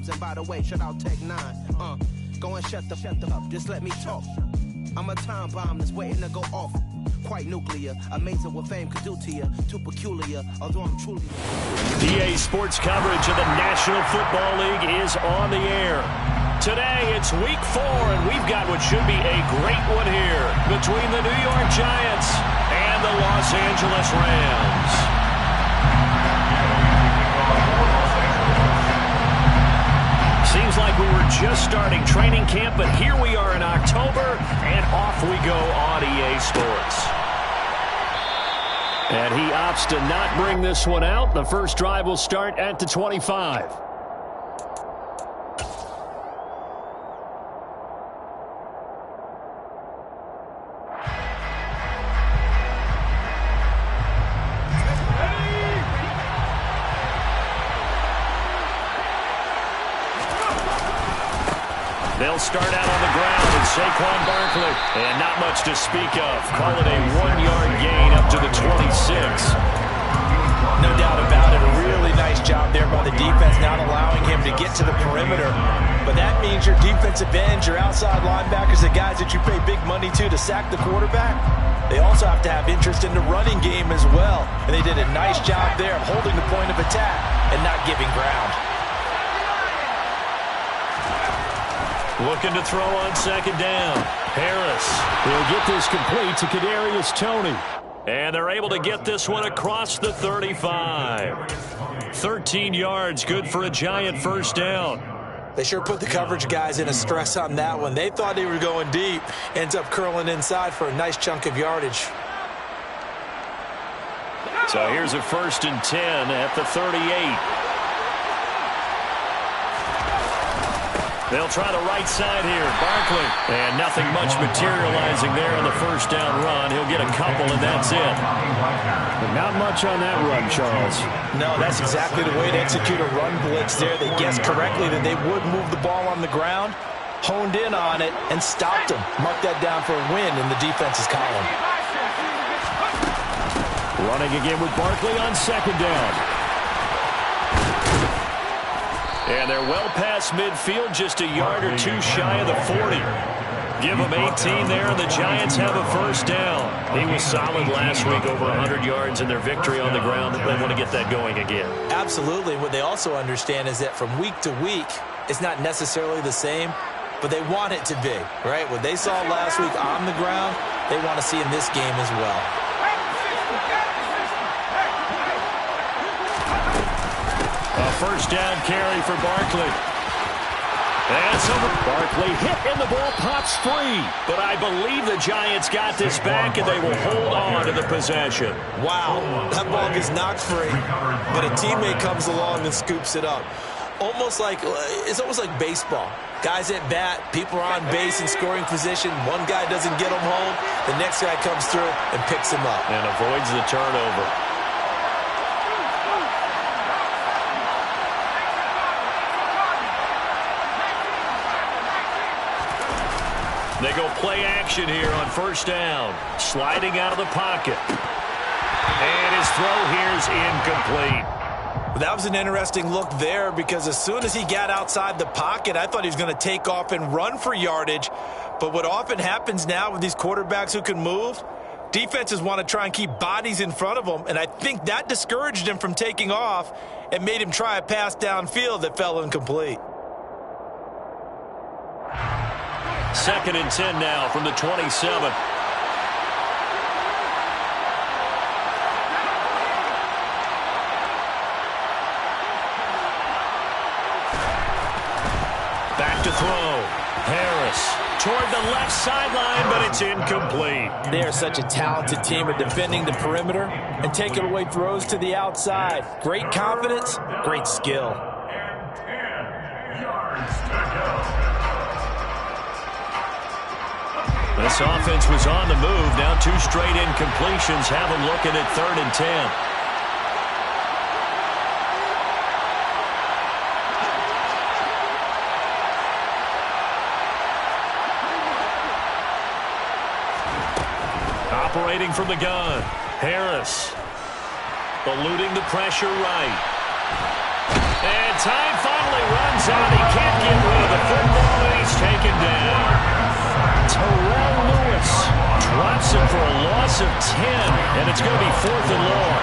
times. And by the way, shout out Tech 9. Go and shut the up, just let me talk. I'm a time bomb that's waiting to go off. Quite nuclear, amazing what fame could do to you. Too peculiar, although I'm truly... EA Sports coverage of the National Football League is on the air. Today, it's Week 4, and we've got what should be a great one here between the New York Giants and the Los Angeles Rams. Seems like we were just starting training camp, but here we are in October, and off we go on EA Sports. And he opts to not bring this one out. The first drive will start at the 25. They'll start out on the ground, and Saquon Barkley. And not much to speak of. Call it a 1-yard gain up to the 26. No doubt about it. A really nice job there by the defense, not allowing him to get to the perimeter. But that means your defensive ends, your outside linebackers, the guys that you pay big money to sack the quarterback, they also have to have interest in the running game as well. And they did a nice job there of holding the point of attack and not giving ground. Looking to throw on second down. Harris will get this complete to Kadarius Toney. And they're able to get this one across the 35. 13 yards, good for a Giant first down. They sure put the coverage guys in a stress on that one. They thought they were going deep. Ends up curling inside for a nice chunk of yardage. So here's a 1st and 10 at the 38. They'll try the right side here. Barkley. And nothing much materializing there on the first down run. He'll get a couple, and that's it. But not much on that run, Charles. No, that's exactly the way to execute a run blitz there. They guessed correctly that they would move the ball on the ground, honed in on it, and stopped them. Mark that down for a win in the defense's column. Running again with Barkley on second down. And they're well past midfield, just a yard or two shy of the 40. Give them 18 there, and the Giants have a first down. He was solid last week, over 100 yards in their victory on the ground. They want to get that going again. Absolutely. What they also understand is that from week to week, it's not necessarily the same, but they want it to be, right? What they saw last week on the ground, they want to see in this game as well. A first down carry for Barkley. And so Barkley hit and the ball pops free. But I believe the Giants got this back and they will hold on to the possession. Wow, that ball gets knocked free, but a teammate comes along and scoops it up. It's almost like baseball. Guys at bat, people are on base in scoring position. One guy doesn't get them home. The next guy comes through and picks him up. And avoids the turnover. They go play action here on first down. Sliding out of the pocket. And his throw here's incomplete. That was an interesting look there because as soon as he got outside the pocket, I thought he was going to take off and run for yardage. But what often happens now with these quarterbacks who can move, defenses want to try and keep bodies in front of them. And I think that discouraged him from taking off and made him try a pass downfield that fell incomplete. 2nd and 10 now from the 27. Back to throw. Harris toward the left sideline, but it's incomplete. They are such a talented team at defending the perimeter and taking away throws to the outside. Great confidence, great skill. This offense was on the move. Now 2 straight incompletions have them looking at 3rd and 10. Operating from the gun. Harris eluding the pressure right. And And time finally runs out. He can't get rid of the football, and he's taken down. Terrell Lewis drops him for a loss of 10, and it's going to be 4th and long.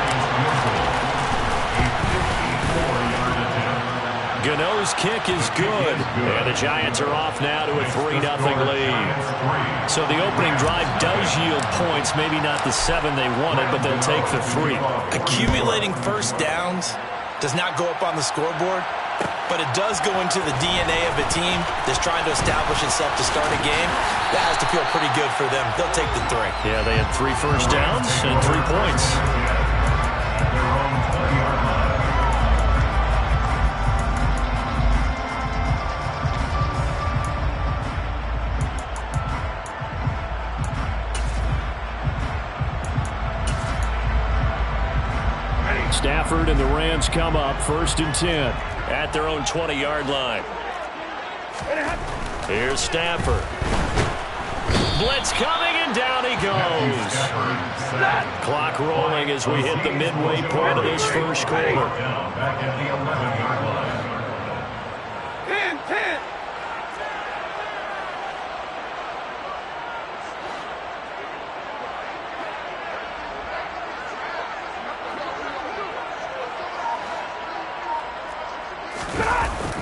Gano's kick is good, and the Giants are off now to a 3-0 lead. So the opening drive does yield points, maybe not the 7 they wanted, but they'll take the 3. Accumulating first downs does not go up on the scoreboard, but it does go into the DNA of a team that's trying to establish itself to start a game. That has to feel pretty good for them. They'll take the 3. Yeah, they had 3 first downs and 3 points. Stafford and the Rams come up 1st and 10 at their own 20-yard line. Here's Stafford. Blitz coming, and down he goes. Clock rolling as we hit the midway point of this first quarter. 10.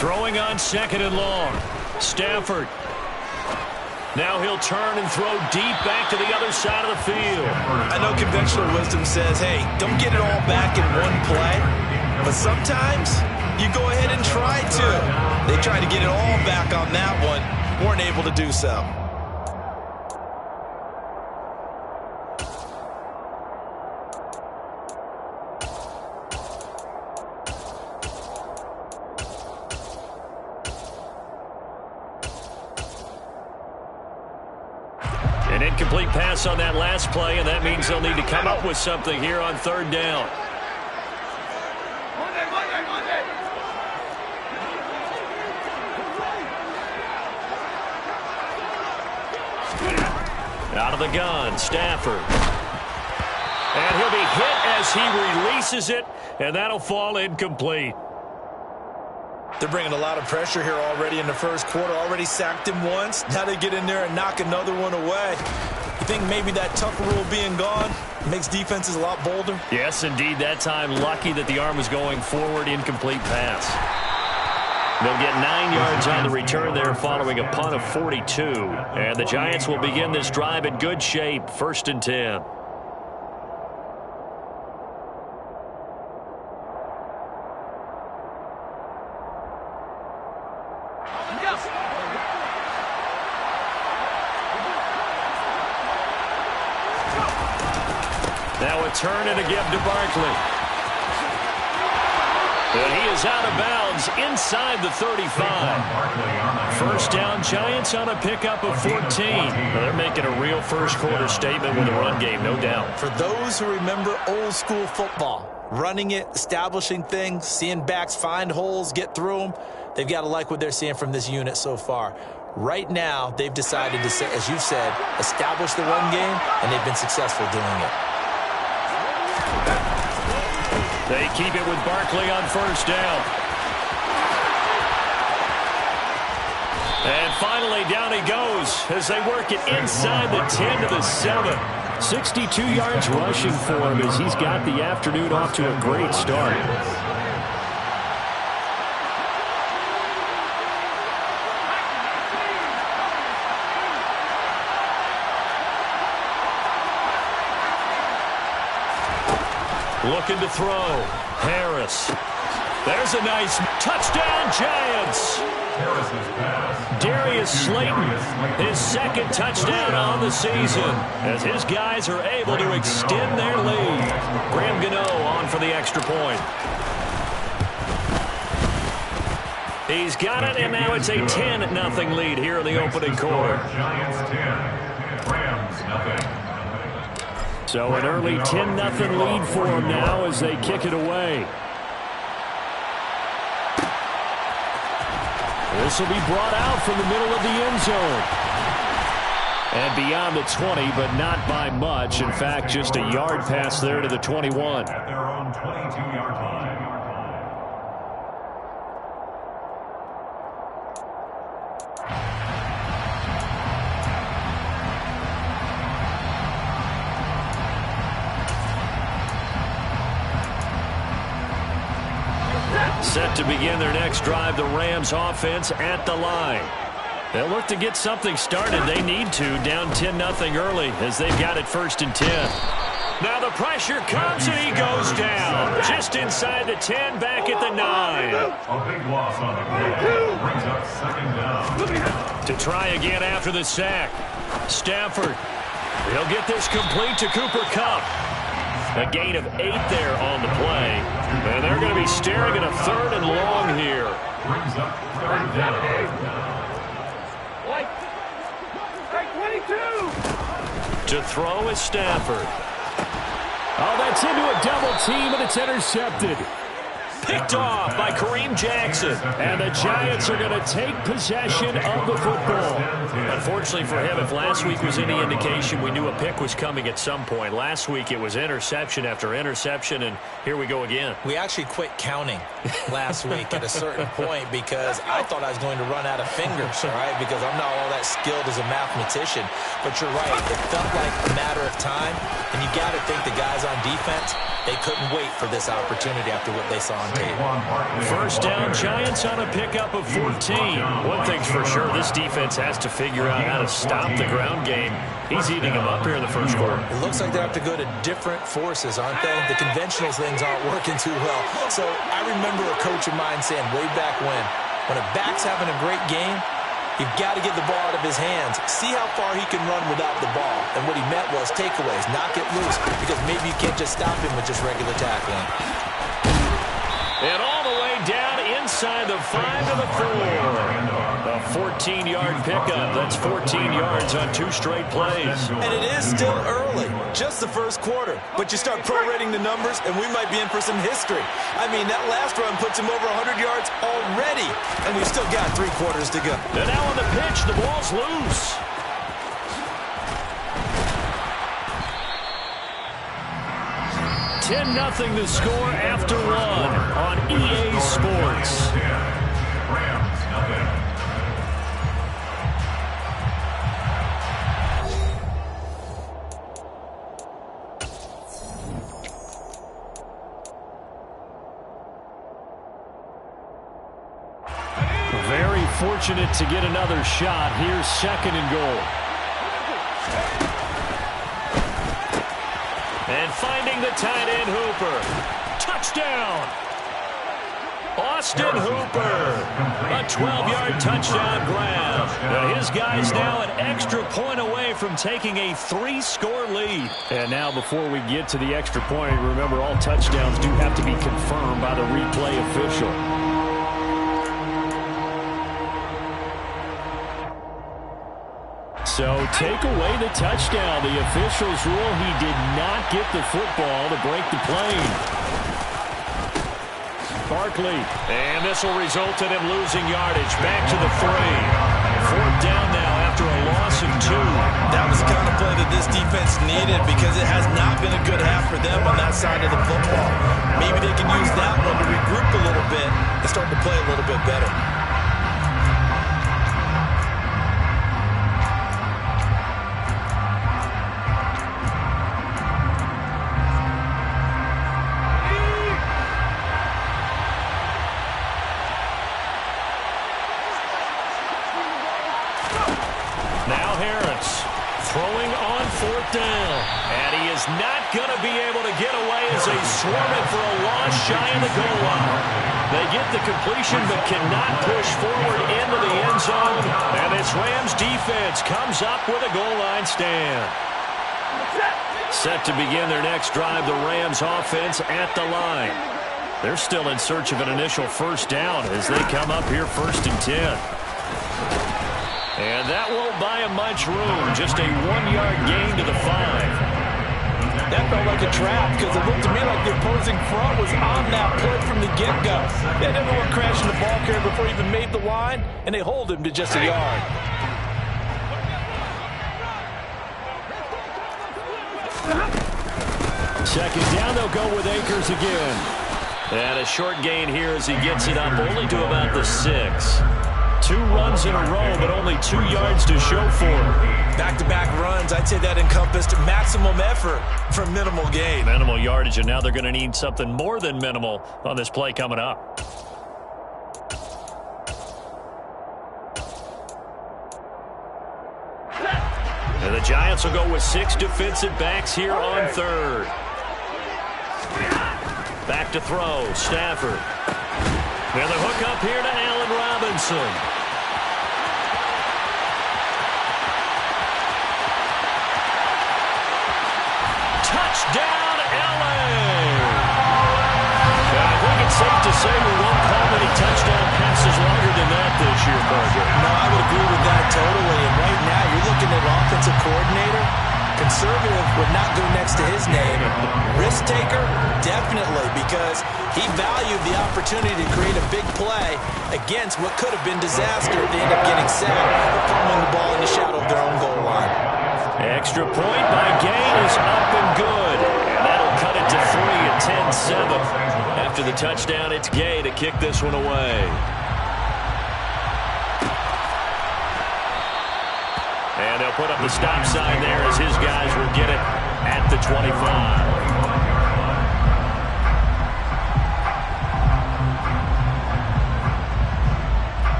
Throwing on 2nd and long. Stafford. Now he'll turn and throw deep back to the other side of the field. I know conventional wisdom says, hey, don't get it all back in one play. But sometimes you go ahead and try to. They tried to get it all back on that one. Weren't able to do so. An incomplete pass on that last play, and that means they'll need to come up with something here on 3rd down. Out of the gun, Stafford. And he'll be hit as he releases it, and that'll fall incomplete. They're bringing a lot of pressure here already in the first quarter. Already sacked him once. Now they get in there and knock another one away. You think maybe that tough rule being gone makes defenses a lot bolder? Yes, indeed. That time, lucky that the arm was going forward. Incomplete pass. They'll get 9 yards on the return there following a punt of 42. And the Giants will begin this drive in good shape. 1st and 10. Now a turn and a give to Barkley. And he is out of bounds inside the 35. 1st down, Giants on a pickup of 14. They're making a real first quarter statement with a run game, no doubt. For those who remember old school football, running it, establishing things, seeing backs find holes, get through them, they've got to like what they're seeing from this unit so far. Right now, they've decided to, as you've said, establish the run game, and they've been successful doing it. They keep it with Barkley on 1st down. And finally, down he goes as they work it inside the 10 to the 7. 62 yards rushing for him as he's got the afternoon off to a great start. Looking to throw. Harris. There's a nice touchdown, Giants. Darius Slayton, his 2nd touchdown on the season, as his guys are able to extend their lead. Graham Gano on for the extra point. He's got it, and now it's a 10-0 lead here in the opening quarter. Giants 10, Rams nothing. So an early 10-0 lead for them now as they kick it away. This will be brought out from the middle of the end zone. And beyond the 20, but not by much. In fact, just a yard pass there to the 21. At their own 22-yard line. Set to begin their next drive, the Rams offense at the line. They'll look to get something started. They need to, down 10-0 early as they've got it 1st and 10. Now the pressure comes and he goes down. Just inside the 10, back at the 9. A big loss on the play. Brings up 2nd down. To try again after the sack. Stafford. He'll get this complete to Cooper Kupp. A gain of 8 there on the play. And they're going to be staring at a 3rd and long here. Brings up 3rd down. To throw is Stafford. Oh, that's into a double team, and it's intercepted. Picked off by Kareem Jackson. And the Giants are going to take possession of the football. Unfortunately for him, if last week was any indication, we knew a pick was coming at some point. Last week it was interception after interception, and here we go again. We actually quit counting last week at a certain point because I thought I was going to run out of fingers, all right, because I'm not all that skilled as a mathematician. But you're right. It felt like a matter of time, and you got to think the guys on defense, they couldn't wait for this opportunity after what they saw on tape. 1st down, Giants on a pickup of 14. One thing's for sure, this defense has to figure out how to stop the ground game. He's eating them up here in the 1st quarter. It looks like they have to go to different forces, aren't they? The conventional things aren't working too well. So I remember a coach of mine saying way back when a back's having a great game, you've got to get the ball out of his hands. See how far he can run without the ball. And what he meant was takeaways, knock it loose, because maybe you can't just stop him with just regular tackling. And all the way down inside the 5 to the 4. A 14-yard pickup. That's 14 yards on 2 straight plays. And it is still early, just the 1st quarter. But you start prorating the numbers, and we might be in for some history. I mean, that last run puts him over 100 yards already, and we've still got 3 quarters to go. And now on the pitch, the ball's loose. Nothing to score after 1 on EA Sports. Rams, nothing. Very fortunate to get another shot. Here's 2nd and goal. And finding the tight end, Hooper. Touchdown! Austin Hooper. A 12-yard touchdown grab. Now his guy's now an extra point away from taking a 3-score lead. And now before we get to the extra point, remember all touchdowns do have to be confirmed by the replay official. So take away the touchdown. The officials rule he did not get the football to break the play. Barkley. And this will result in him losing yardage. Back to the 3. 4th down now after a loss of 2. That was the kind of play that this defense needed because it has not been a good half for them on that side of the football. Maybe they can use that one to regroup a little bit and start to play a little bit better. Throwing on 4th down. And he is not going to be able to get away as they swarm it for a loss shy of the goal line. They get the completion but cannot push forward into the end zone. And this Rams defense comes up with a goal line stand. Set to begin their next drive, the Rams offense at the line. They're still in search of an initial 1st down as they come up here 1st and 10. And that won't buy him much room. Just a 1-yard gain to the 5. That felt like a trap because it looked to me like the opposing front was on that play from the get-go. They had everyone crashing the ball carrier before he even made the line, and they hold him to just a yard. Second down, they'll go with Akers again. And a short gain here as he gets it up only to about the 6. 2 runs in a row, but only 2 yards to show for it. Back-to-back runs, I'd say that encompassed maximum effort for minimal gain. Minimal yardage, and now they're going to need something more than minimal on this play coming up. And the Giants will go with 6 defensive backs here on third. Back to throw. Stafford. And the hook up here to Allen Robinson. Touchdown, Allen! I think it's safe to say we won't call many touchdown passes longer than that this year, Parker. No, I would agree with that totally. And right now, you're looking at offensive coordinator. Conservative would not go next to his name. Risk taker, definitely, because he valued the opportunity to create a big play against what could have been disaster if they end up getting sacked or fumbling the ball in the shadow of their own goal line. Extra point by Gain is up and good. And that'll cut it to 3 at 10-7. After the touchdown, it's Gay to kick this one away. And they'll put up the stop sign there as his guys will get it at the 25.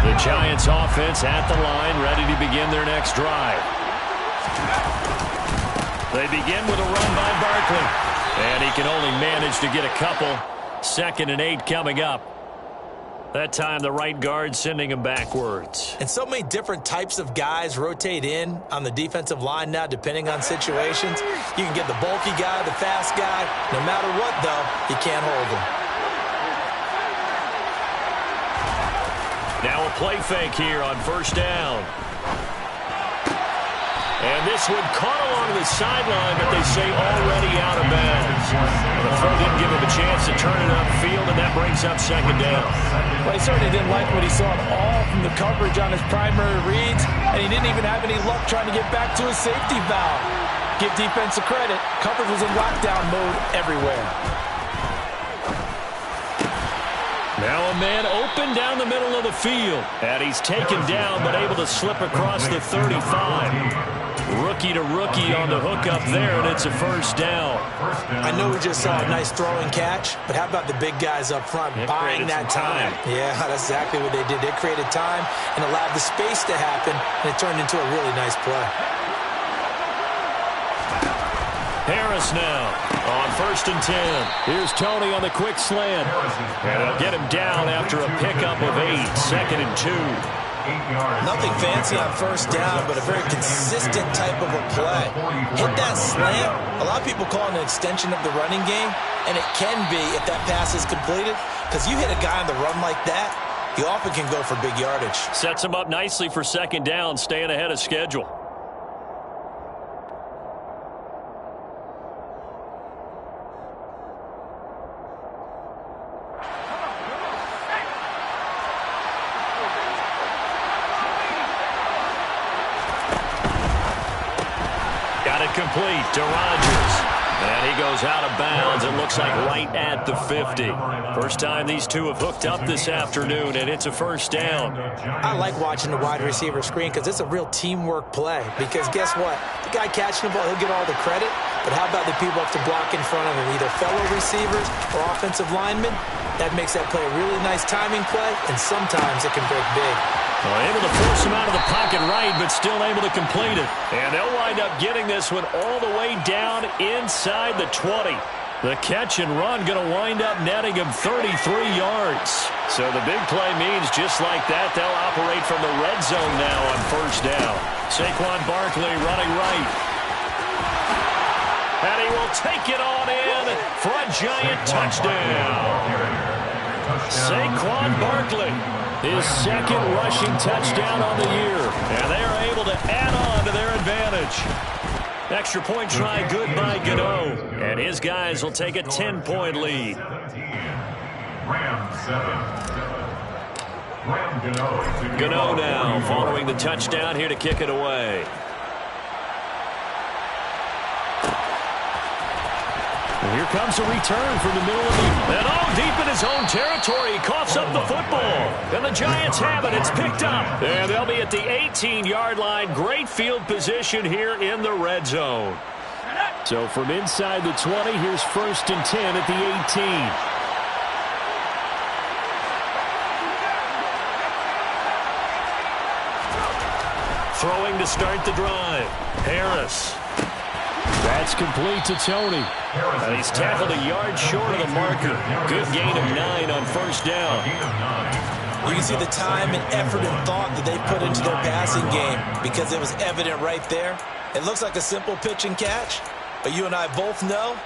The Giants offense at the line, ready to begin their next drive. They begin with a run by Barkley. And he can only manage to get a couple. 2nd and 8 coming up. That time the right guard sending him backwards. And so many different types of guys rotate in on the defensive line now depending on situations. You can get the bulky guy, the fast guy. No matter what, though, you can't hold him. Now a play fake here on 1st down. And this one caught along the sideline, but they say already out of bounds. The throw didn't give him a chance to turn it upfield, and that brings up 2nd down. Well, he certainly didn't like what he saw at all from the coverage on his primary reads, and he didn't even have any luck trying to get back to his safety valve. Give defense a credit. Coverage was in lockdown mode everywhere. Now a man open down the middle of the field. And he's taken down, but able to slip across the 35. Rookie to rookie on the hook up there, and it's a 1st down. I know we just saw a nice throwing catch, but how about the big guys up front buying that time? Yeah, that's exactly what they did. They created time and allowed the space to happen, and it turned into a really nice play. Harris now on 1st and 10. Here's Tony on the quick slant. And they'll get him down after a pickup of 8. 2nd and 2. Nothing fancy on 1st down, but a very consistent type of a play. Hit that slant. A lot of people call it an extension of the running game, and it can be if that pass is completed, because you hit a guy on the run like that, he often can go for big yardage. Sets him up nicely for 2nd down, staying ahead of schedule. Complete to Rodgers. And he goes out of bounds. It looks like right at the 50. First time these two have hooked up this afternoon, and it's a 1st down. I like watching the wide receiver screen because it's a real teamwork play. Because guess what? The guy catching the ball, he'll get all the credit. But how about the people up to block in front of him, either fellow receivers or offensive linemen? That makes that play a really nice timing play, and sometimes it can break big. Well, able to force him out of the pocket right, but still able to complete it. And they'll wind up getting this one all the way down inside the 20. The catch and run going to wind up netting him 33 yards. So the big play means just like that, they'll operate from the red zone now on 1st down. Saquon Barkley running right. And he will take it on in for a giant touchdown. Saquon Barkley. His 2nd rushing touchdown on the year. And they are able to add on to their advantage. Extra point try good by Gano. And his guys will take a 10-point lead. Gano now following the touchdown here to kick it away. And here comes a return from the middle of the... And all deep in his own territory. He coughs up the football. And the Giants have it. It's picked up. And they'll be at the 18-yard line. Great field position here in the red zone. So from inside the 20, here's 1st and 10 at the 18. to start the drive. Harris. That's complete to Tony. And he's tackled a yard short of the marker. Good gain of 9 on first down. You can see the time and effort and thought that they put into their passing game because it was evident right there. It looks like a simple pitch and catch, but you and I both know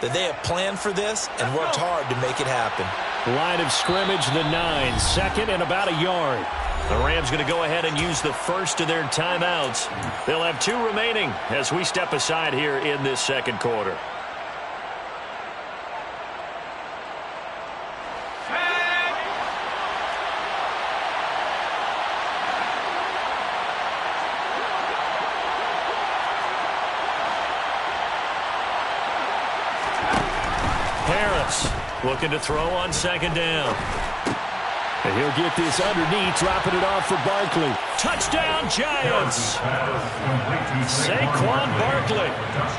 that they have planned for this and worked hard to make it happen. Line of scrimmage, the 9, second and about a yard. The Rams going to go ahead and use the first of their timeouts. They'll have 2 remaining as we step aside here in this second quarter. Harris looking to throw on second down. And he'll get this underneath, dropping it off for Barkley. Touchdown, Giants! Saquon Barkley.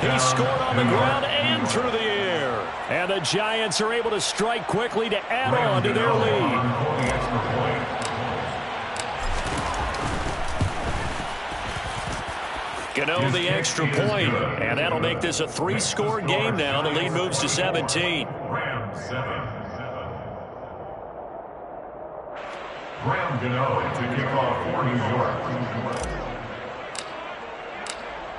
He scored on the ground and through the air. And the Giants are able to strike quickly to add on to their lead. Gano the extra point, and that'll make this a 3-score game now. The lead moves to 17. Rams 7. Graham Gano to kick off for New York.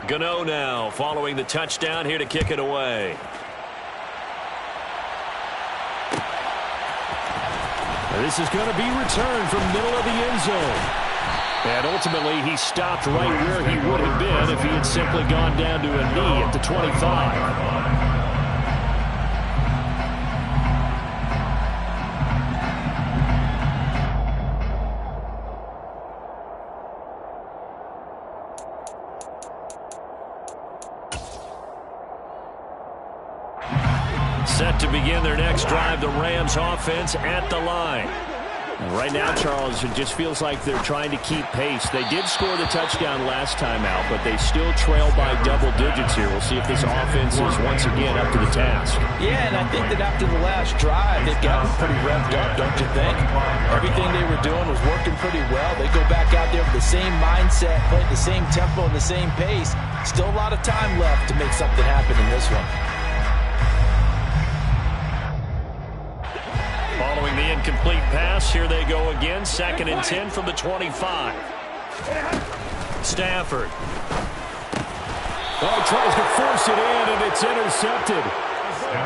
Gano now following the touchdown here to kick it away. And this is going to be returned from middle of the end zone. And ultimately he stopped right where he would have been if he had simply gone down to a knee at the 25. Set to begin their next drive, the Rams offense at the line. And right now, Charles, it just feels like they're trying to keep pace. They did score the touchdown last time out, but they still trail by double digits here. We'll see if this offense is once again up to the task. Yeah, and I think that after the last drive, they've gotten pretty revved up, don't you think? Everything they were doing was working pretty well. They go back out there with the same mindset, play at the same tempo and the same pace. Still a lot of time left to make something happen in this one. Following the incomplete pass, here they go again. 2nd and 10 from the 25. Stafford. Oh, tries to force it in, and it's intercepted.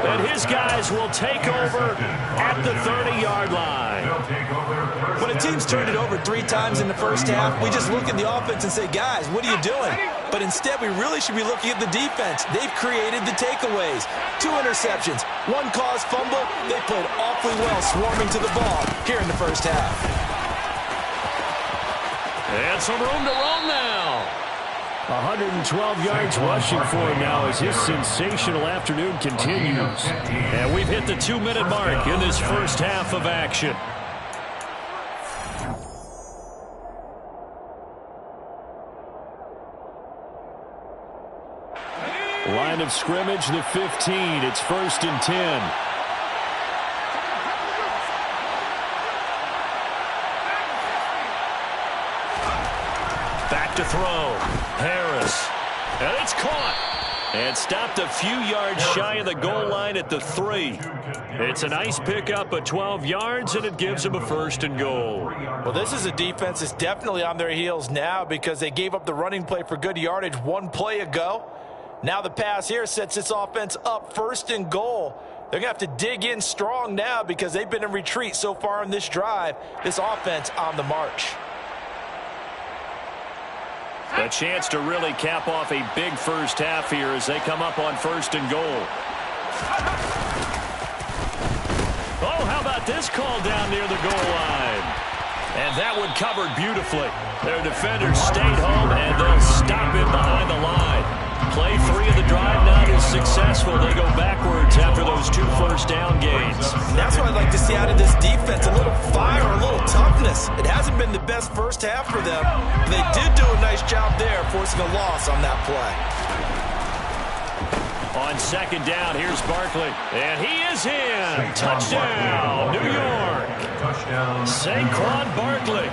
And his guys will take over at the 30-yard line. When a team's turned it over 3 times in the first half, we just look at the offense and say, guys, what are you doing? But instead, we really should be looking at the defense. They've created the takeaways. 2 interceptions, 1 caused fumble. They played awfully well swarming to the ball here in the first half. And some room to run now. 112 yards rushing for him now as his sensational afternoon continues. And we've hit the 2-minute mark in this first half of action. Line of scrimmage, the 15. It's 1st and 10. Back to throw. Harris. And it's caught. And stopped a few yards shy of the goal line at the 3. It's a nice pickup of 12 yards, and it gives them a 1st and goal. Well, this is a defense that's definitely on their heels now because they gave up the running play for good yardage 1 play ago. Now the pass here sets this offense up 1st and goal. They're going to have to dig in strong now because they've been in retreat so far in this drive. This offense on the march. A chance to really cap off a big first half here as they come up on 1st and goal. Oh, how about this call down near the goal line? And that one covered beautifully. Their defenders stayed home, and they'll stop it behind the line. Play 3 of the drive not as successful. They go backwards after those 2 first down gains. And that's what I'd like to see out of this defense, a little fire, a little toughness. It hasn't been the best first half for them. But they did do a nice job there, forcing a loss on that play. On 2nd down, here's Barkley. And he is in. Touchdown, New York. Touchdown. Saquon Barkley.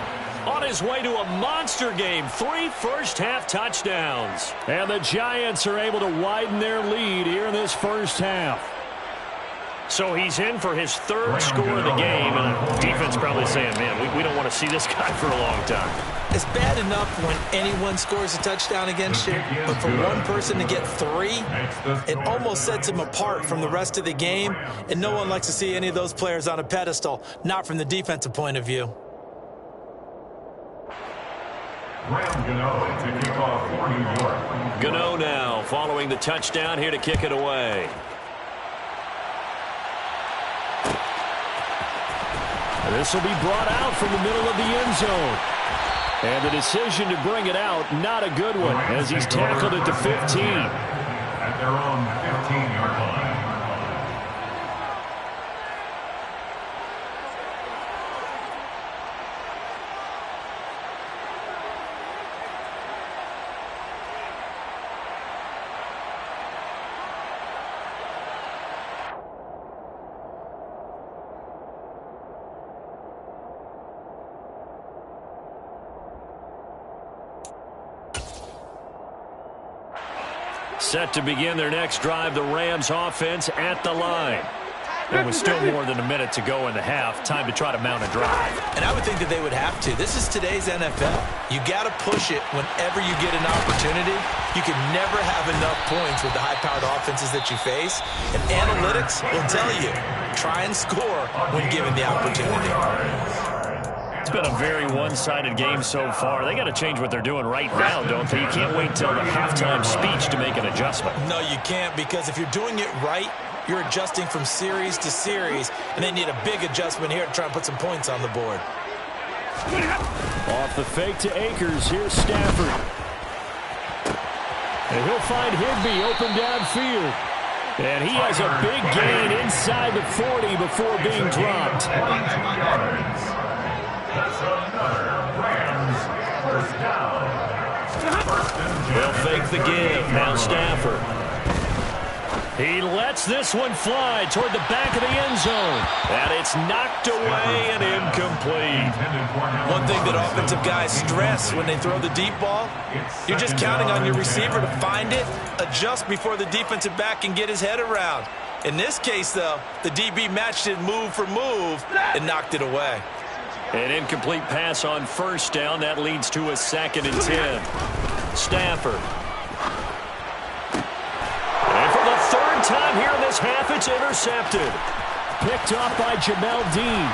On his way to a monster game, 3 first-half touchdowns. And the Giants are able to widen their lead here in this first half. So he's in for his 3rd score of the game, and the defense probably saying, man, we don't want to see this guy for a long time. It's bad enough when anyone scores a touchdown against you, but for one person to get 3, it almost sets him apart from the rest of the game, and no one likes to see any of those players on a pedestal, not from the defensive point of view. Gano now following the touchdown here to kick it away. This will be brought out from the middle of the end zone. And the decision to bring it out, not a good one, as he's tackled at the 15. At their own 15-yard line. Set to begin their next drive, the Rams offense at the line. And with still more than a minute to go in the half, time to try to mount a drive. And I would think that they would have to. This is today's NFL. You got to push it whenever you get an opportunity. You can never have enough points with the high-powered offenses that you face. And analytics will tell you, try and score when given the opportunity. It's been a very one-sided game so far. They got to change what they're doing right now, don't they? You can't wait till the halftime speech to make an adjustment. No, you can't, because if you're doing it right, you're adjusting from series to series, and they need a big adjustment here to try and put some points on the board. Off the fake to Akers, here's Stafford. And he'll find Higbee open downfield. And he has a big gain inside the 40 before being dropped. That's another Rams first down. They'll fake the give. Now Stafford. He lets this one fly toward the back of the end zone. And it's knocked away and incomplete. One thing that offensive guys stress when they throw the deep ball, you're just counting on your receiver to find it, adjust before the defensive back can get his head around. In this case, though, the DB matched it move for move and knocked it away. An incomplete pass on first down. That leads to a 2nd and 10. Stafford. And for the 3rd time here in this half, it's intercepted. Picked off by Jamel Dean.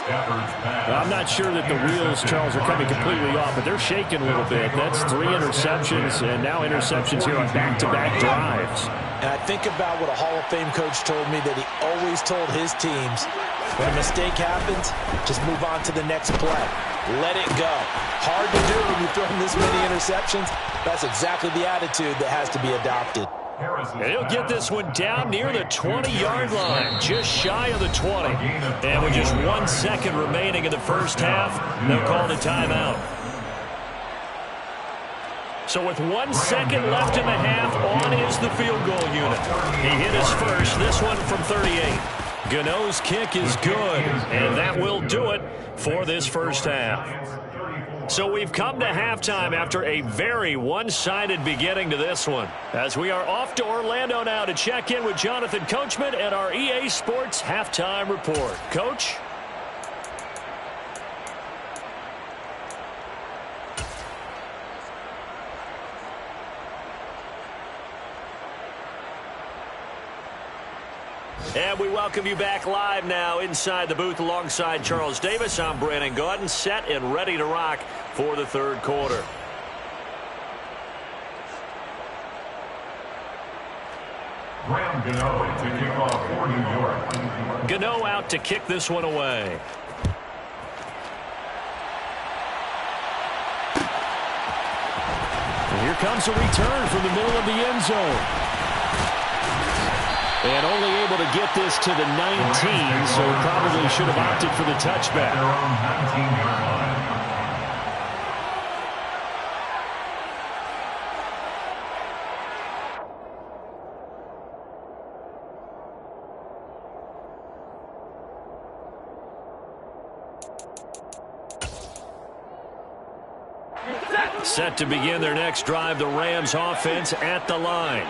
I'm not sure that the wheels, Charles, are coming completely off, but they're shaking a little bit. That's 3 interceptions, and now interceptions here on back-to-back drives. And I think about what a Hall of Fame coach told me that he always told his teams, when a mistake happens, just move on to the next play. Let it go. Hard to do when you've thrown this many interceptions. That's exactly the attitude that has to be adopted. And he'll get this one down near the 20-yard line, just shy of the 20. And with just 1 second remaining in the first half, they'll call the timeout. So with 1 second left in the half, on is the field goal unit. He hit his first, this one from 38. Gano's kick is good, and that will do it for this first half. So we've come to halftime after a very one-sided beginning to this one. As we are off to Orlando now to check in with Jonathan Coachman and our EA Sports Halftime Report. Coach? And we welcome you back live now inside the booth alongside Charles Davis. I'm Brandon Gaudin, set and ready to rock for the 3rd quarter. Graham Gano to kick off for New York. Gano out to kick this one away. And here comes a return from the middle of the end zone. And only able to get this to the 19, so probably should have opted for the touchback. Their own 19-yard line. Set to begin their next drive, the Rams offense at the line.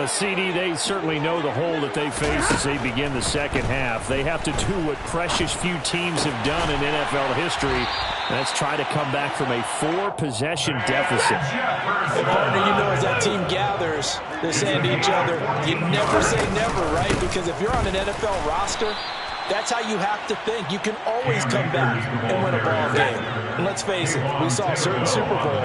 CD, they certainly know the hole that they face as they begin the second half. They have to do what precious few teams have done in NFL history. That's try to come back from a 4-possession deficit. Hey, partner, you know, as that team gathers, they're saying to each other, you never say never, right? Because if you're on an NFL roster, that's how you have to think. You can always come back and win a ball game. And let's face it, we saw a certain Super Bowl,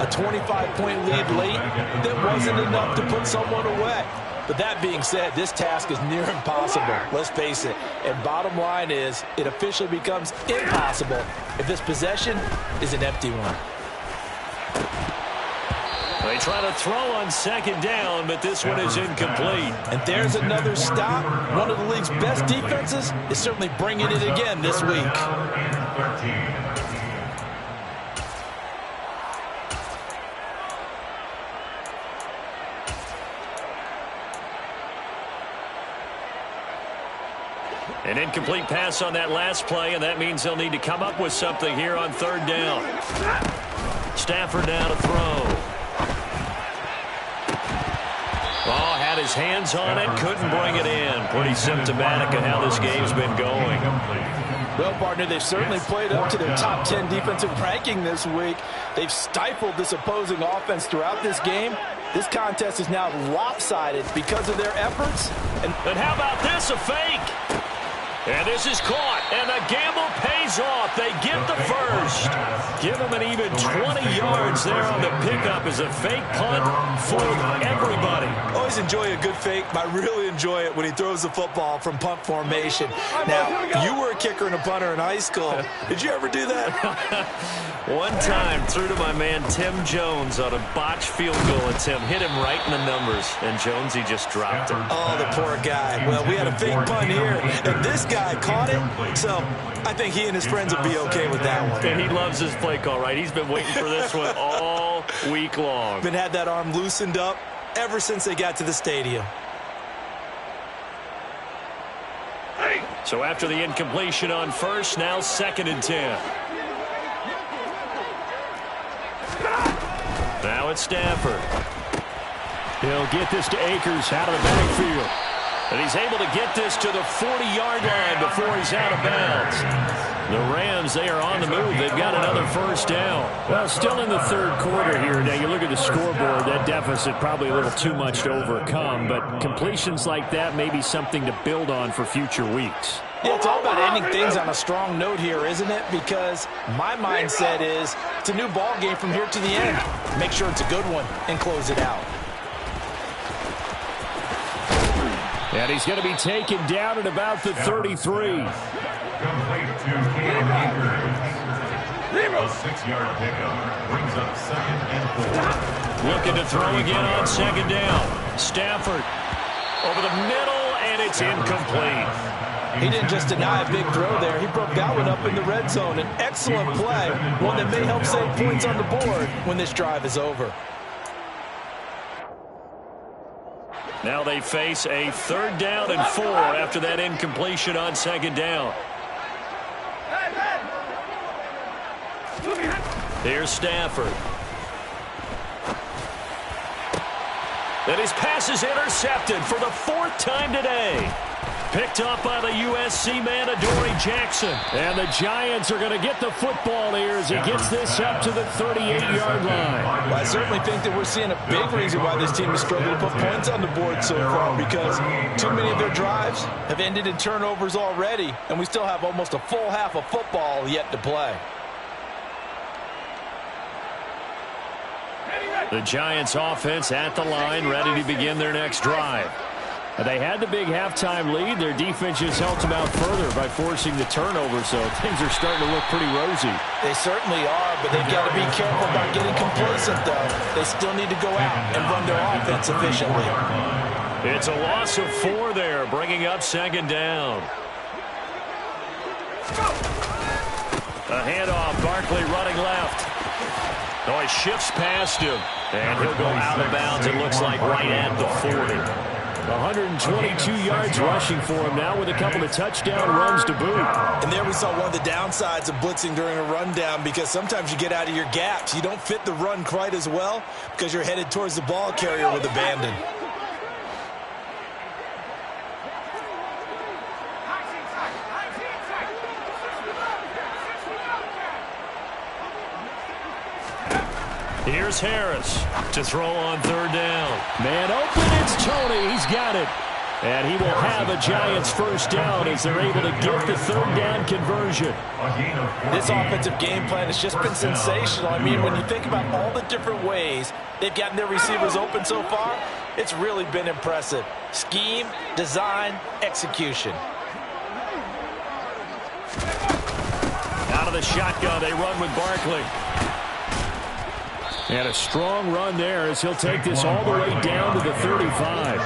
a 25-point lead late that wasn't enough to put someone away. But that being said, this task is near impossible. Let's face it. And bottom line is, it officially becomes impossible if this possession is an empty one. They try to throw on second down, but this one is incomplete. And there's another stop. One of the league's best defenses is certainly bringing it again this week. An incomplete pass on that last play, and that means they'll need to come up with something here on third down. Stafford now to throw. Oh, had his hands on it, couldn't bring it in. Pretty symptomatic of how this game's been going. Well, partner, they've certainly played up to their top 10 defensive ranking this week. They've stifled this opposing offense throughout this game. This contest is now lopsided because of their efforts. And how about this, a fake? And this is caught, and the gamble pays off. They get the first. Give them an even 20 yards there on the pickup as a fake punt for everybody. Always enjoy a good fake, but I really enjoy it when he throws the football from punt formation. Now, you were a kicker and a punter in high school. Did you ever do that? One time, threw to my man Tim Jones on a botched field goal attempt. Hit him right in the numbers, and Jonesy just dropped it. Oh, the poor guy. Well, we had a fake punt here, and this guy caught it, so I think he and his friends will be okay with that one. And he loves his play call, right? He's been waiting for this one all week long. Been had that arm loosened up ever since they got to the stadium. So after the incompletion on first, now 2nd and 10. Now it's Stafford. He'll get this to Akers out of the backfield. And he's able to get this to the 40-yard line before he's out of bounds. The Rams, they are on the move. They've got another first down. Well, still in the third quarter here. Now, you look at the scoreboard, that deficit probably a little too much to overcome, but completions like that may be something to build on for future weeks. Yeah, it's all about ending things on a strong note here, isn't it? Because my mindset is it's a new ball game from here to the end. Make sure it's a good one and close it out. And he's going to be taken down at about the 33. Complete to Cam Akers. A 6-yard pickup brings up 2nd and 4. Looking to throw again on second down. Stafford over the middle, and it's incomplete. He didn't just deny a big throw there. He broke that one up in the red zone. An excellent play, one that may help save points on the board when this drive is over. Now they face a 3rd down and 4 after that incompletion on second down. Here's Stafford. And his pass is intercepted for the 4th time today. Picked up by the USC man, Adoree Jackson. And the Giants are going to get the football here as he gets this up to the 38-yard line. Well, I certainly think that we're seeing a big reason why this team has struggled to put points on the board so far, because too many of their drives have ended in turnovers already, and we still have almost a full half of football yet to play. The Giants offense at the line, ready to begin their next drive. They had the big halftime lead. Their defense just helped them out further by forcing the turnover, so things are starting to look pretty rosy. They certainly are, but they've got to be careful about getting complacent, though. They still need to go out and run their offense efficiently. It's a loss of 4 there, bringing up second down. A handoff, Barkley running left. Oh, he shifts past him, and he'll go out of bounds, it looks like right at the 40. 122 yards rushing for him now with a couple of touchdown runs to boot. And there we saw one of the downsides of blitzing during a rundown, because sometimes you get out of your gaps. You don't fit the run quite as well because you're headed towards the ball carrier with abandon. Here's Harris to throw on third down. Man open, it's Tony. He's got it. And he will have a Giants first down as they're able to get the third down conversion. This offensive game plan has just been sensational. I mean, when you think about all the different ways they've gotten their receivers open so far, it's really been impressive. Scheme, design, execution. Out of the shotgun, they run with Barkley. And a strong run there as he'll take this all the way down to the 35.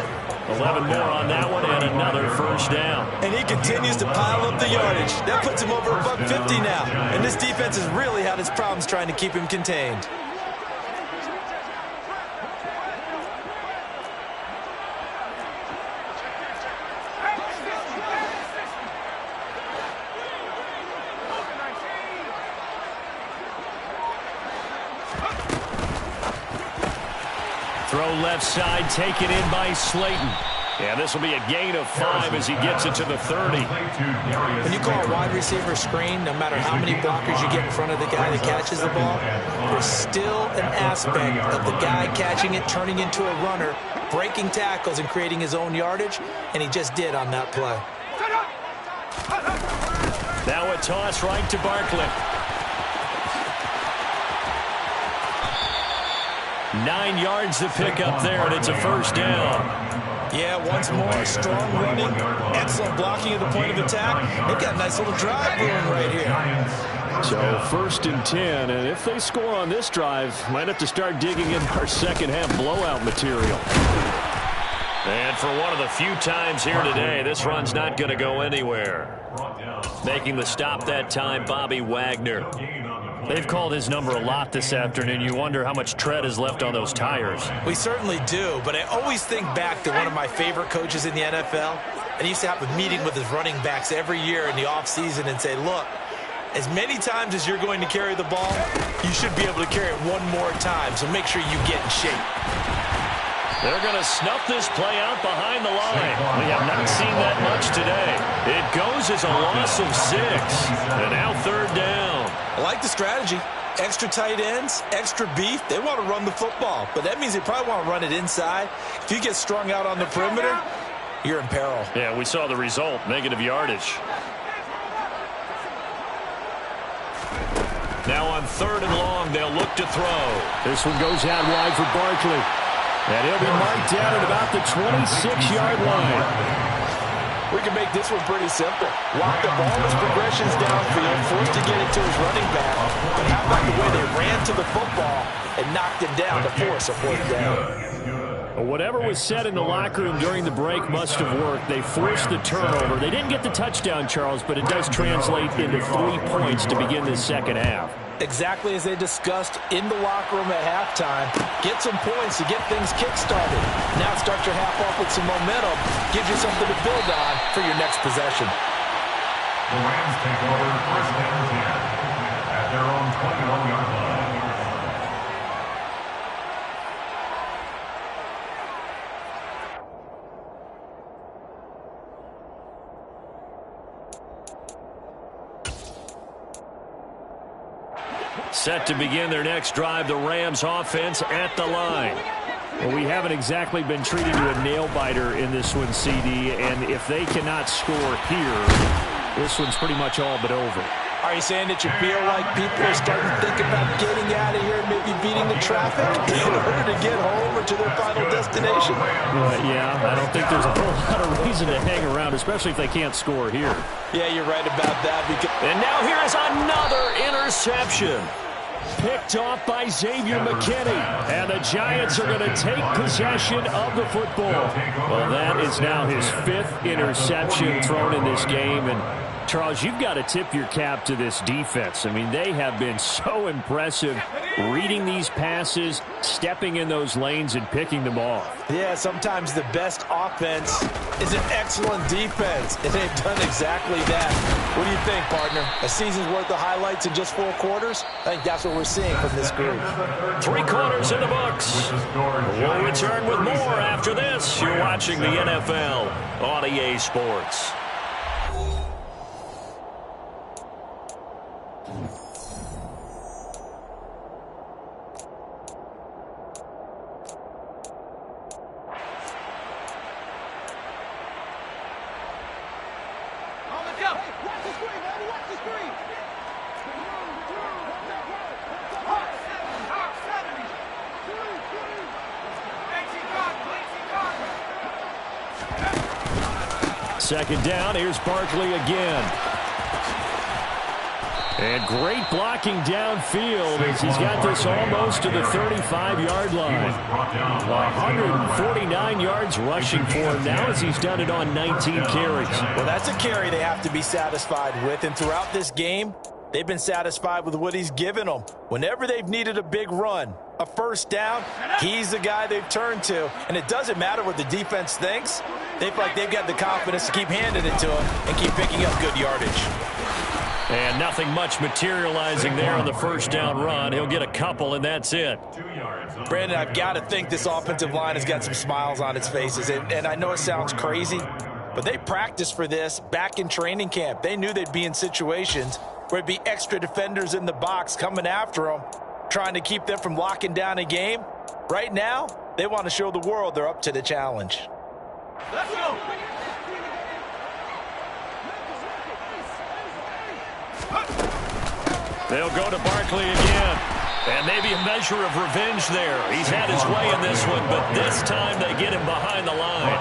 11 more on that one and another first down. And he continues to pile up the yardage. That puts him over $150 now. And this defense has really had its problems trying to keep him contained. Throw left side, taken in by Slayton. And this will be a gain of 5 as he gets it to the 30. When you call a wide receiver screen, no matter how many blockers you get in front of the guy that catches the ball, there's still an aspect of the guy catching it, turning into a runner, breaking tackles and creating his own yardage, and he just did on that play. Now a toss right to Barkley. 9 yards to pick up there, and it's a first down. Yeah, once more, strong running, excellent blocking at the point of attack. They've got a nice little drive brewing right here. So first and 10, and if they score on this drive, might have to start digging in our second half blowout material. And for one of the few times here today, this run's not going to go anywhere. Making the stop that time, Bobby Wagner. They've called his number a lot this afternoon. You wonder how much tread is left on those tires. We certainly do, but I always think back to one of my favorite coaches in the NFL. And he used to have a meeting with his running backs every year in the offseason and say, look, as many times as you're going to carry the ball, you should be able to carry it one more time, so make sure you get in shape. They're going to snuff this play out behind the line. We have not seen that much today. It goes as a loss of 6. And now third down. I like the strategy. Extra tight ends, extra beef. They want to run the football, but that means they probably want to run it inside. If you get strung out on the perimeter, you're in peril. Yeah, we saw the result, negative yardage. Now on third and long, they'll look to throw. This one goes out wide for Barkley. And he'll be marked down at about the 26-yard line. We can make this one pretty simple. Locked up all his progressions downfield, forced to get it to his running back. But how about the way they ran to the football and knocked him down to force a fourth down? Well, whatever was said in the locker room during the break must have worked. They forced the turnover. They didn't get the touchdown, Charles, but it does translate into 3 points to begin this second half. Exactly as they discussed in the locker room at halftime. Get some points to get things kick-started. Now start your half off with some momentum. Gives you something to build on for your next possession. The Rams take over first and 10 at their own 21-yard line. Set to begin their next drive, the Rams offense at the line. Well, we haven't exactly been treated to a nail-biter in this one, CD, and if they cannot score here, this one's pretty much all but over. Are you saying that you feel like people are starting to think about getting out of here and maybe beating the traffic in order to get home or to their final destination? Yeah, I don't think there's a whole lot of reason to hang around, especially if they can't score here. Yeah, you're right about that. And now here's another interception. Picked off by Xavier McKinney. And the Giants are going to take possession of the football. Well, that is now his 5th interception thrown in this game. And, Charles, you've got to tip your cap to this defense. I mean, they have been so impressive reading these passes, stepping in those lanes, and picking them off. Yeah, sometimes the best offense is an excellent defense, and they've done exactly that. What do you think, partner? A season's worth of highlights in just 4 quarters? I think that's what we're seeing from this group. 3 quarters in the books. We'll return with more after this. You're watching the NFL on EA Sports. Second down, here's Barkley again. And great blocking downfield as he's got this almost to the 35-yard line. 149 yards rushing for him now as he's done it on 19 carries. Well, that's a carry they have to be satisfied with, and throughout this game, they've been satisfied with what he's given them. Whenever they've needed a big run, a first down, he's the guy they've turned to. And it doesn't matter what the defense thinks. They feel like they've got the confidence to keep handing it to him and keep picking up good yardage. And nothing much materializing there on the first down run. He'll get a couple, and that's it. Brandon, I've got to think this offensive line has got some smiles on its faces. And I know it sounds crazy, but they practiced for this back in training camp. They knew they'd be in situations where it'd be extra defenders in the box coming after them, trying to keep them from locking down a game. Right now, they want to show the world they're up to the challenge. Let's go! They'll go to Barkley again. And maybe a measure of revenge there. He's had his way in this one, but this time they get him behind the line.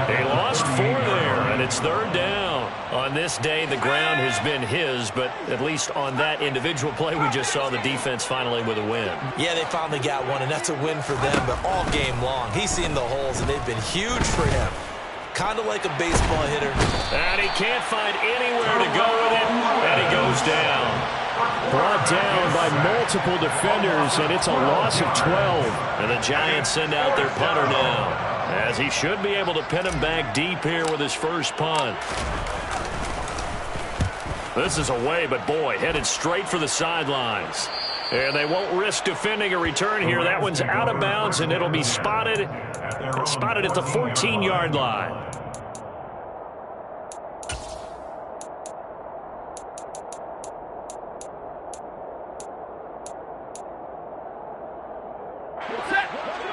They lost 4 there, and it's 3rd down. On this day, the ground has been his, but at least on that individual play, we just saw the defense finally with a win. Yeah, they finally got one, and that's a win for them, but all game long, he's seen the holes, and they've been huge for him. Kind of like a baseball hitter. And he can't find anywhere to go with it, and he goes down. Brought down by multiple defenders, and it's a loss of 12. And the Giants send out their punter now, as he should be able to pin him back deep here with his first punt. This is away, but boy, headed straight for the sidelines. And they won't risk defending a return here. That one's out of bounds, and it'll be spotted at the 14-yard line.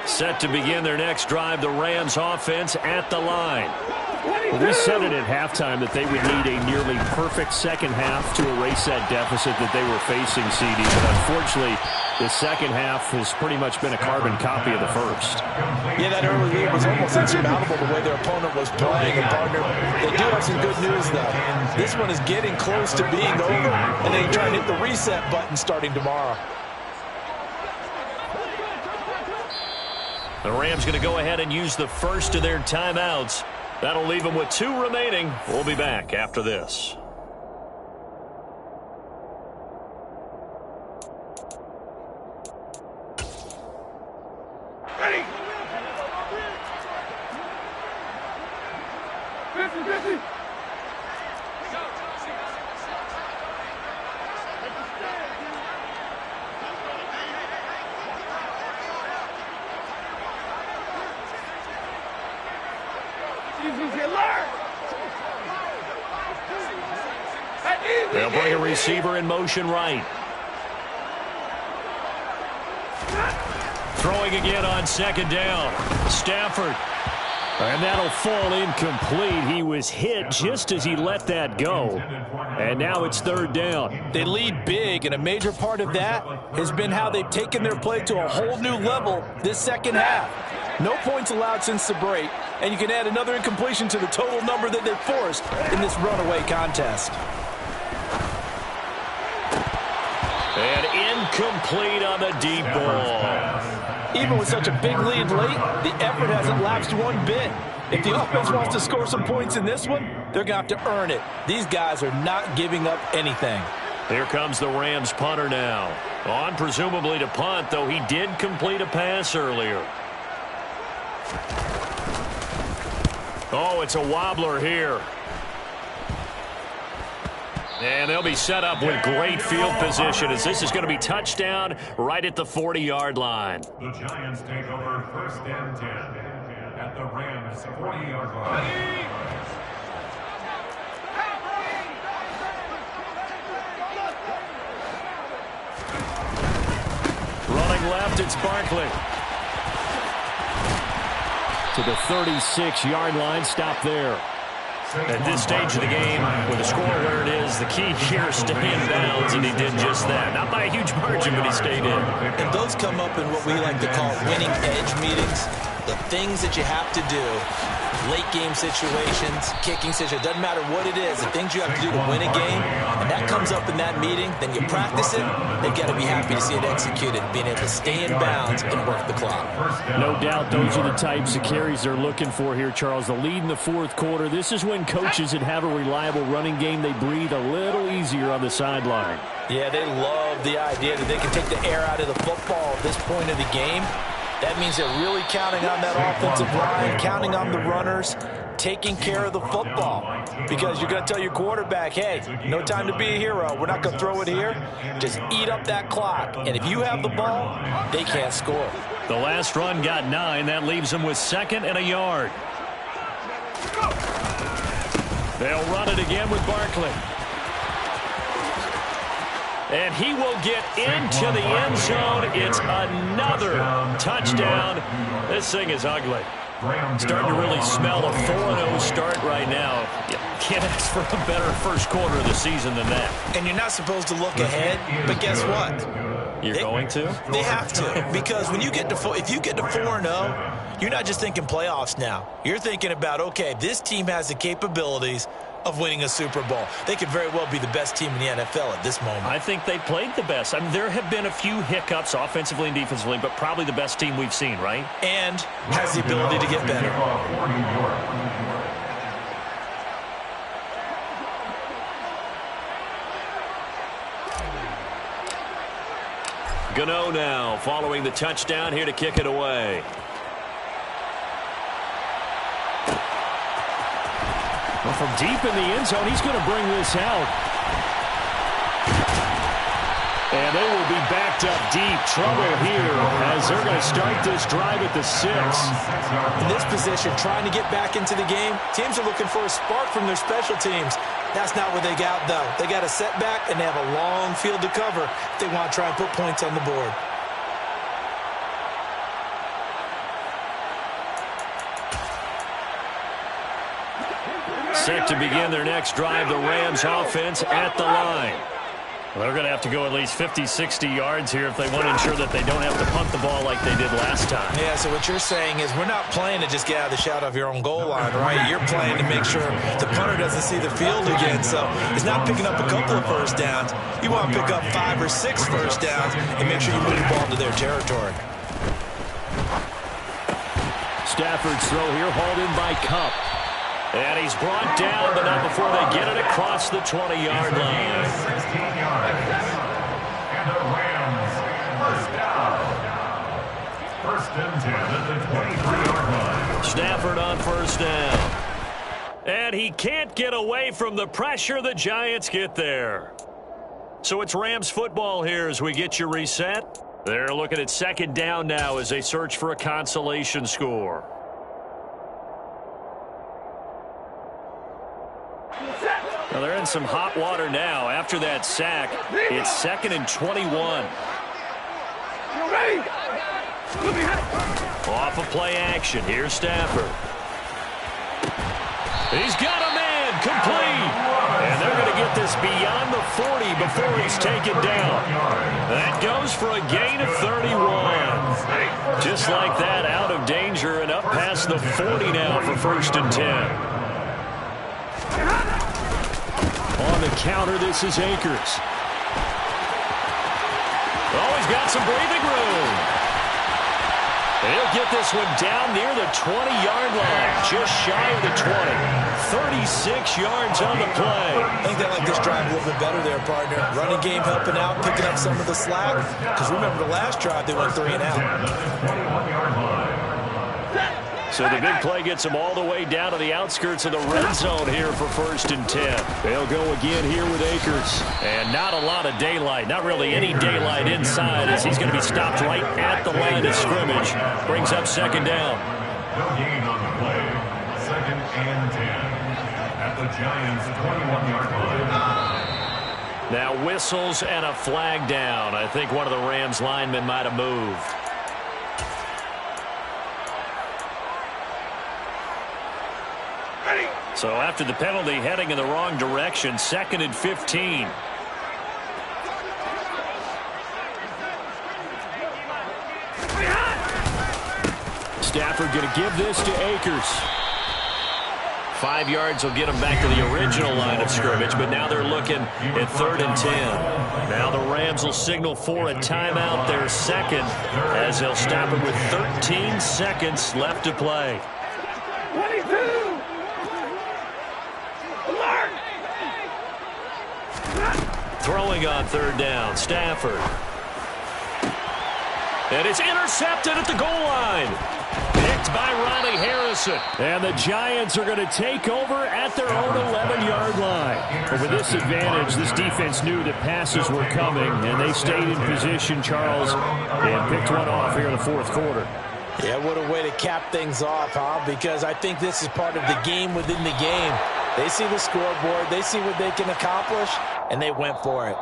Set to begin their next drive, the Rams offense at the line. Well, we said it at halftime that they would need a nearly perfect second half to erase that deficit that they were facing, CD. But unfortunately, the second half has pretty much been a carbon copy of the first. Yeah, that early lead was almost insurmountable the way their opponent was playing. And, partner, they do have some good news, though. This one is getting close to being over, and they try to hit the reset button starting tomorrow. The Rams going to go ahead and use the first of their timeouts. That'll leave them with 2 remaining. We'll be back after this. Ready? 50-50. They'll bring a receiver in motion right. Throwing again on second down. Stafford. And that'll fall incomplete. He was hit just as he let that go. And now it's 3rd down. They lead big, and a major part of that has been how they've taken their play to a whole new level this second half. No points allowed since the break, and you can add another incompletion to the total number that they've forced in this runaway contest. And incomplete on the deep ball. Even with such a big lead late, the effort hasn't lapsed one bit. If the offense wants to score some points in this one, they're going to have to earn it. These guys are not giving up anything. Here comes the Rams punter now. On presumably to punt, though he did complete a pass earlier. Oh, it's a wobbler here. And they'll be set up with great field position as this is going to be touchdown right at the 40-yard line. The Giants take over 1st and 10 at the Rams' 40-yard line. Running left, it's Barkley. To the 36-yard line, stop there. At this stage of the game, with the score where it is, the key here is stay in bounds, and he did just that. Not by a huge margin, but he stayed in. And those come up in what we like to call winning edge meetings. The things that you have to do, late game situations, kicking situations, doesn't matter what it is, the things you have to do to win a game, and that comes up in that meeting, then you practice it, they've got to be happy to see it executed, being able to stay in bounds and work the clock. No doubt those are the types of carries they're looking for here, Charles. The lead in the fourth quarter. This is when coaches that have a reliable running game, they breathe a little easier on the sideline. Yeah, they love the idea that they can take the air out of the football at this point of the game. That means they're really counting on that offensive line, counting on the runners, taking care of the football. Because you're going to tell your quarterback, hey, no time to be a hero. We're not going to throw it here. Just eat up that clock. And if you have the ball, they can't score. The last run got 9. That leaves them with 2nd and a yard. They'll run it again with Barkley. And he will get into the end zone. It's another touchdown. This thing is ugly. Starting to really smell a 4-0 start right now. You can't ask for a better first quarter of the season than that. And you're not supposed to look ahead, but guess what? You're going to? They have to, because when you get to if you get to 4-0, you're not just thinking playoffs now. You're thinking about, okay, this team has the capabilities of winning a Super Bowl. They could very well be the best team in the NFL at this moment. I think they played the best. I mean, there have been a few hiccups offensively and defensively, but probably the best team we've seen, right? And has the ability to get better. Gano now following the touchdown here to kick it away. Well, from deep in the end zone, he's going to bring this out. And they will be backed up deep. Trouble here as they're going to start this drive at the 6. In this position, trying to get back into the game, teams are looking for a spark from their special teams. That's not what they got, though. They got a setback, and they have a long field to cover if they want to try and put points on the board. Set to begin their next drive, the Rams offense at the line. Well, they're going to have to go at least 50, 60 yards here if they want to ensure that they don't have to punt the ball like they did last time. Yeah, so what you're saying is we're not playing to just get out of the shot of your own goal line, right? You're playing to make sure the punter doesn't see the field again. So it's not picking up a couple of first downs. You want to pick up 5 or 6 first downs and make sure you move the ball to their territory. Stafford's throw here hauled in by Kupp. And he's brought down, but not before they get it across the 20-yard line. 16 yards. And the Rams first down. 1st and 10 at the 23-yard line. Stafford on first down. And he can't get away from the pressure. The Giants get there. So it's Rams football here as we get you reset. They're looking at 2nd down now as they search for a consolation score. Well, they're in some hot water now. After that sack, it's 2nd and 21. Off of play action. Here's Stafford. He's got a man complete. And they're going to get this beyond the 40 before he's taken down. That goes for a gain of 31. Just like that, out of danger and up past the 40 now for 1st and 10. On the counter, this is Akers. Oh, he's got some breathing room. He'll get this one down near the 20-yard line, just shy of the 20. 36 yards on the play. I think they like this drive a little bit better there, partner. Running game helping out, picking up some of the slack. Because remember the last drive, they went 3 and out. So the big play gets them all the way down to the outskirts of the red zone here for 1st and 10. They'll go again here with Akers. And not a lot of daylight, not really any daylight inside as he's going to be stopped right at the line of scrimmage. Brings up 2nd down. No gain on the play. 2nd and 10 at the Giants' 21-yard line. Now whistles and a flag down. I think one of the Rams linemen might have moved. So after the penalty, heading in the wrong direction, 2nd and 15. Stafford going to give this to Akers. 5 yards will get him back to the original line of scrimmage, but now they're looking at 3rd and 10. Now the Rams will signal for a timeout, their 2nd, as they'll stop it with 13 seconds left to play. 22. Throwing on 3rd down, Stafford. And it's intercepted at the goal line. Picked by Riley Harrison. And the Giants are going to take over at their own 11-yard line. But with this advantage, this defense knew that passes were coming, and they stayed in position, Charles, and picked one off here in the 4th quarter. Yeah, what a way to cap things off, huh? Because I think this is part of the game within the game. They see the scoreboard, they see what they can accomplish, and they went for it.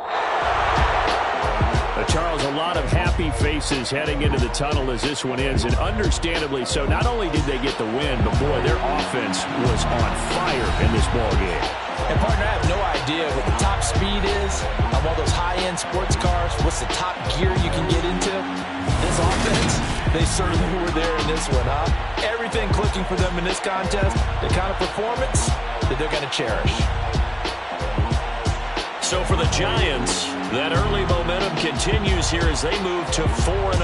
Charles, a lot of happy faces heading into the tunnel as this one ends, and understandably so. Not only did they get the win, but boy, their offense was on fire in this ball game. And partner, I have no idea what the top speed is of all those high-end sports cars. What's the top gear you can get into? This offense, they certainly were there in this one, huh? Everything clicking for them in this contest, the kind of performance that they're going to cherish. So for the Giants, that early momentum continues here as they move to 4-0.